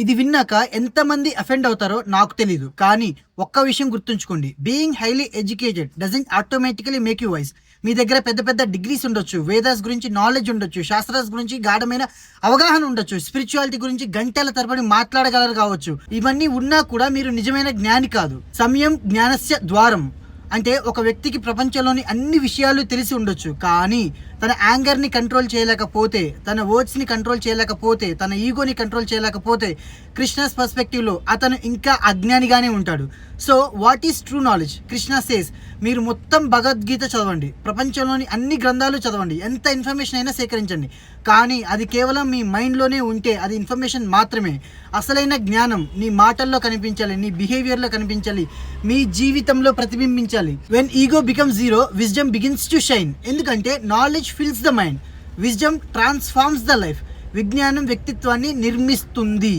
ఇది విన్నాక ఎంతమంది అఫెండ్ అవుతారో నాకు తెలీదు. కానీ ఒక్క విషయం గుర్తుంచుకోండి. Being highly educated doesn't automatically make you wise. మీ దగ్గర పెద్ద పెద్ద డిగ్రీస్ ఉండొచ్చు, వేదాస్ గురించి నాలెడ్జ్ ఉండొచ్చు, శాస్త్రాస్ గురించి గాఢమైన అవగాహన ఉండొచ్చు, స్పిరిచువాలిటీ గురించి గంటల తరబడి మాట్లాడగలరు కావచ్చు. ఇవన్నీ ఉన్నా కూడా మీరు నిజమైన జ్ఞాని కాదు. సమయం జ్ఞానస్య ద్వారం. అంటే ఒక వ్యక్తికి ప్రపంచంలోని అన్ని విషయాలు తెలిసి ఉండొచ్చు, కానీ తన యాంగర్ని కంట్రోల్ చేయలేకపోతే, తన వర్డ్స్ని కంట్రోల్ చేయలేకపోతే, తన ఈగోని కంట్రోల్ చేయలేకపోతే కృష్ణస్ పర్స్పెక్టివ్లో అతను ఇంకా అజ్ఞానిగానే ఉంటాడు. So what is true knowledge? Krishna says, మీరు మొత్తం భగవద్గీత చదవండి, ప్రపంచంలోని అన్ని గ్రంథాలు చదవండి, ఎంత ఇన్ఫర్మేషన్ అయినా సేకరించండి, కానీ అది కేవలం మీ మైండ్లోనే ఉంటే అది ఇన్ఫర్మేషన్ మాత్రమే. అసలైన జ్ఞానం నీ మాటల్లో కనిపించాలి, నీ బిహేవియర్లో కనిపించాలి, మీ జీవితంలో ప్రతిబింబించాలి. When ego become zero, wisdom begins to shine. ఎందుకంటే knowledge fills the mind, wisdom transforms the life. విజ్ఞానం వ్యక్తిత్వాన్ని నిర్మిస్తుంది.